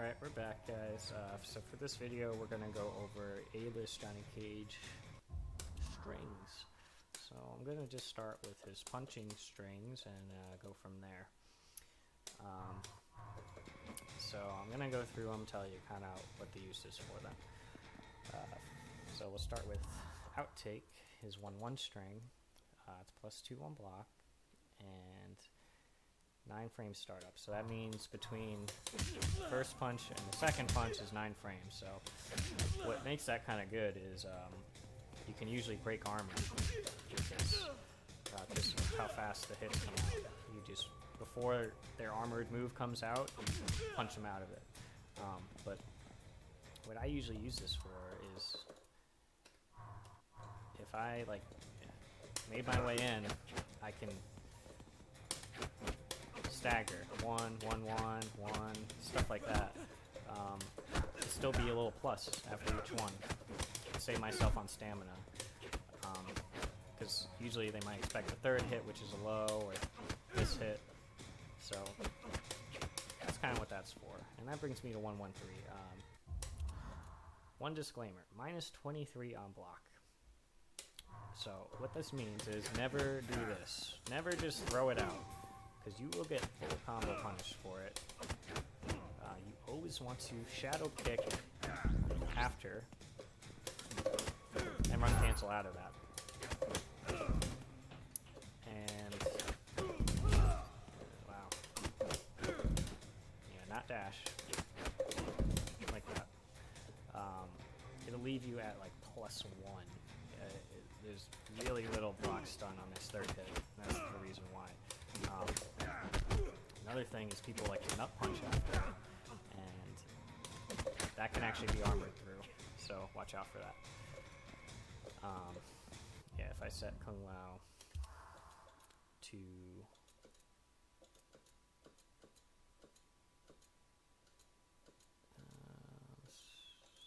Alright, we're back, guys. So for this video, we're going to go over A-list Johnny Cage strings. So I'm going to just start with his punching strings and go from there. So I'm going to go through them, tell you kind of what the use is for them. So we'll start with Outtake, his 1-1 string. It's +2 on block, and 9 frames startup. So that means between the first punch and the second punch is 9 frames. So what makes that kind of good is you can usually break armor because just how fast the hits come out. You just, before their armored move comes out, you punch them out of it. But what I usually use this for is if I like made my way in, I can stagger 1, 1, 1, 1, stuff like that. Still be a little plus after each one. Save myself on stamina. Because usually they might expect the third hit, which is a low, or this hit. So that's kind of what that's for. And that brings me to 113. One disclaimer: -23 on block. So what this means is never do this. Never just throw it out, because you will get full combo punished for it. You always want to shadow kick after and run cancel out of that. And wow, yeah, not dash like that. It'll leave you at like +1. There's really little block stun on this third hit. That's the reason why. Another thing is people like to nut punch after, and that can actually be armored through, so watch out for that. Yeah, if I set Kung Lao to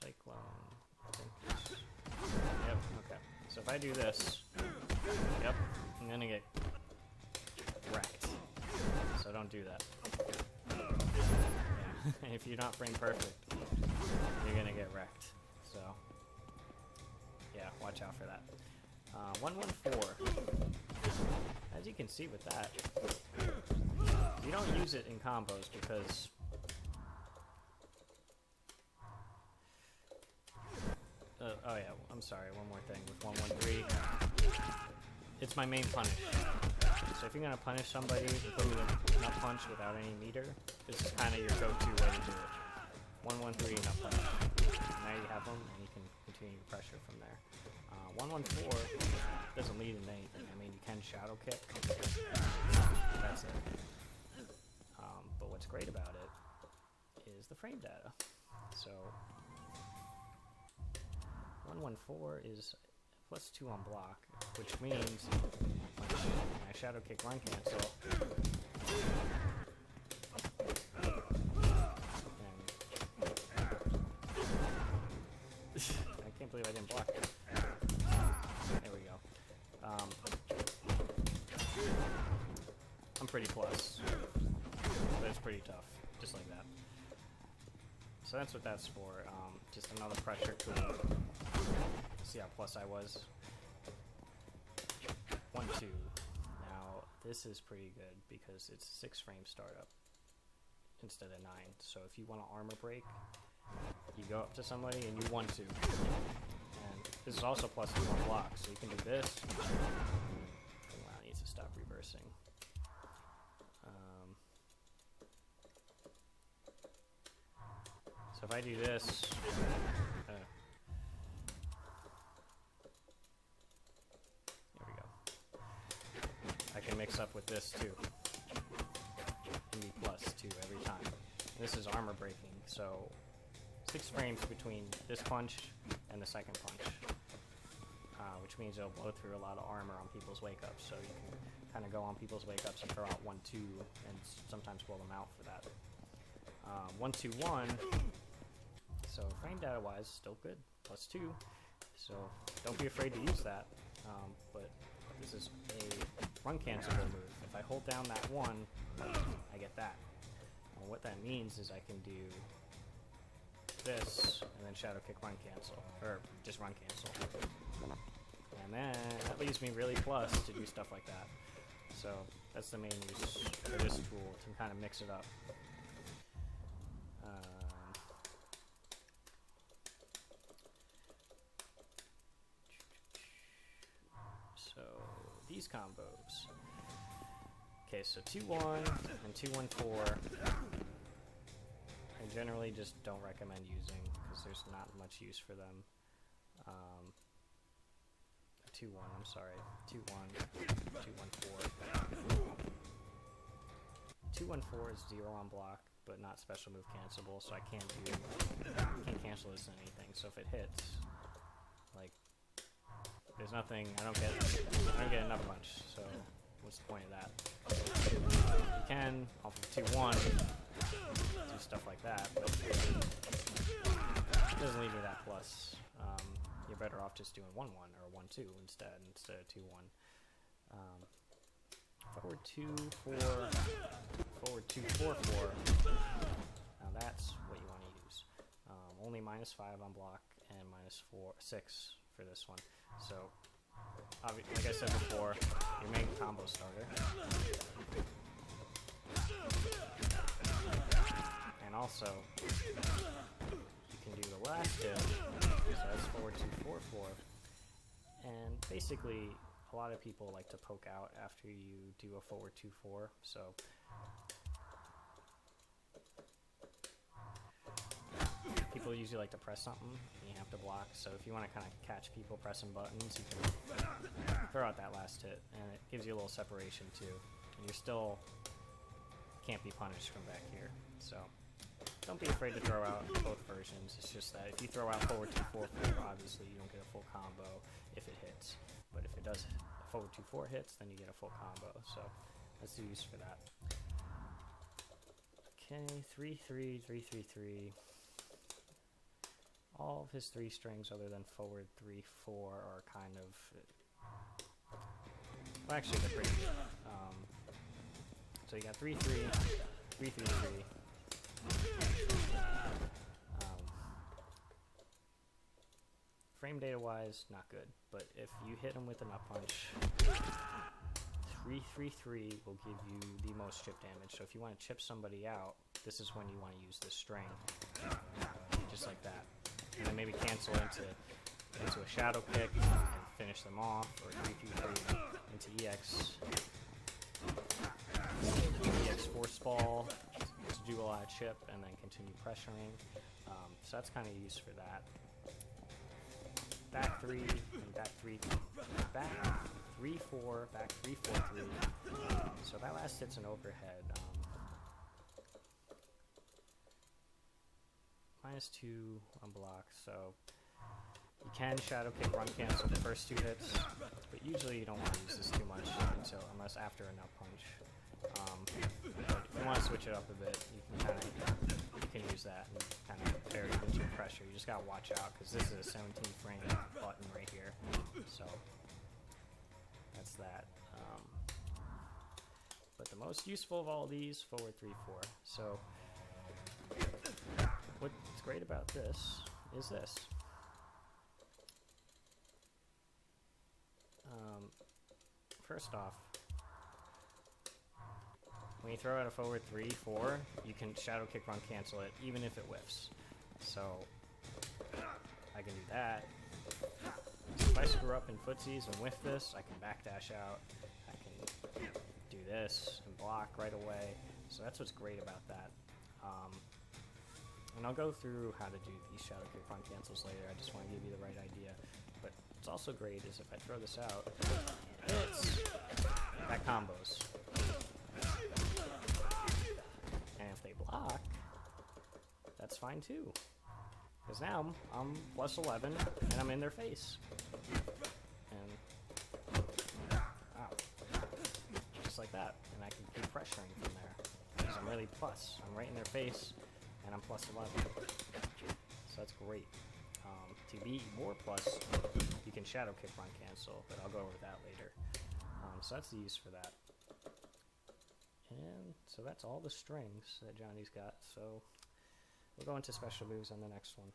Cyclone, I think yep, okay. So if I do this, yep, I'm gonna get wrecked. So don't do that. Yeah. And if you're not frame perfect, you're gonna get wrecked. So yeah, watch out for that. 114. As you can see with that, you don't use it in combos because oh yeah, I'm sorry, one more thing with 113. It's my main punish. So if you're going to punish somebody, including a nut punch without any meter, this is kind of your go-to way to do it. 113 nut punch. Now you have them, and you can continue your pressure from there. 114 doesn't lead into anything. I mean, you can shadow kick. That's it. But what's great about it is the frame data. So 114 is +2 on block, which means when I shadow kick run cancel, I can't believe I didn't block it. There we go. I'm pretty plus, but it's pretty tough, just like that. So that's what that's for. Just another pressure tool. See how plus I was. 1-2. Now this is pretty good because it's 6 frame startup instead of 9. So if you want to armor break, you go up to somebody and you want to. And this is also +2 on block, so you can do this. Wow, it needs to stop reversing. So if I do this, there we go. I can mix up with this too. And be +2 every time. And this is armor breaking, so 6 frames between this punch and the second punch, which means it'll blow through a lot of armor on people's wake-ups. So you can kind of go on people's wake-ups and throw out 1-2 and sometimes blow them out for that. 1-2-1. So frame data wise, still good, +2. So don't be afraid to use that. But this is a run cancelable move. If I hold down that 1, I get that. And what that means is I can do this, and then Shadow Kick Run Cancel. Or just Run Cancel. And then that leaves me really plus to do stuff like that. So that's the main use for this tool, to kind of mix it up. So these combos. Okay, so 2-1 and 2-1-4. I generally just don't recommend using because there's not much use for them. 2-1, I'm sorry. 2-1, 2-1-4. 2-1-4 is 0 on block, but not special move cancelable, so I can't cancel this in anything. So if it hits, like, there's nothing. I don't get enough punch. So what's the point of that? You can off of 2-1 do stuff like that, but it doesn't leave me that plus. You're better off just doing 1-1 or 1-2 instead of 2-1. Forward 2-4, forward 2-4-4. Now that's what you want to use. Only -5 on block and -6 for this one. So, like I said before, your main combo starter. And also, you can do the last hit. So that's forward 2-4-4. And basically, a lot of people like to poke out after you do a forward 2-4. So people usually like to press something, and you have to block. So if you want to kind of catch people pressing buttons, you can throw out that last hit, and it gives you a little separation too. And you're still can't be punished from back here. So don't be afraid to throw out both versions. It's just that if you throw out forward 2-4-4, obviously you don't get a full combo if it hits. But if it does forward 2-4 hits, then you get a full combo. So that's the use for that. Okay, 3-3, 3-3-3. All of his 3 strings other than forward 3-4 are kind of... Well, actually, they're pretty good. So you got 3-3, 3-3-3. Frame data wise, not good, but if you hit him with an up punch, 3-3-3 will give you the most chip damage. So if you want to chip somebody out, this is when you want to use this string, just like that, and then maybe cancel into a shadow kick and finish them off, or 3-3-3 into EX force ball to do a lot of chip and then continue pressuring. So that's kind of used for that. Back 3 and back 3, back 3-4, back 3-4-3. So that last hit's an overhead. -2 on block, so you can shadow kick run cancel the first 2 hits, but usually you don't want to use this too much unless after a nut punch. But if you want to switch it up a bit, you can use that and kind of vary the pressure. You just gotta watch out because this is a 17 frame button right here, so that's that. But the most useful of all these, forward 3-4. So what's great about this is this. First off, when you throw out a forward 3-4, you can shadow kick run cancel it even if it whiffs. So I can do that. So if I screw up in footsies and whiff this, I can backdash out. I can do this and block right away. So that's what's great about that. And I'll go through how to do these shadow kick run cancels later. I just want to give you the right idea. But what's also great is if I throw this out, hits, that combos. And if they block, that's fine too. Because now I'm +11 and I'm in their face. And wow, just like that. And I can keep pressuring from there. Because I'm really plus. I'm right in their face and I'm +11. So that's great. To be more plus, you can shadow kick run cancel, but I'll go over that later. So that's the use for that. And so that's all the strings that Johnny's got. So We'll go into special moves on the next one.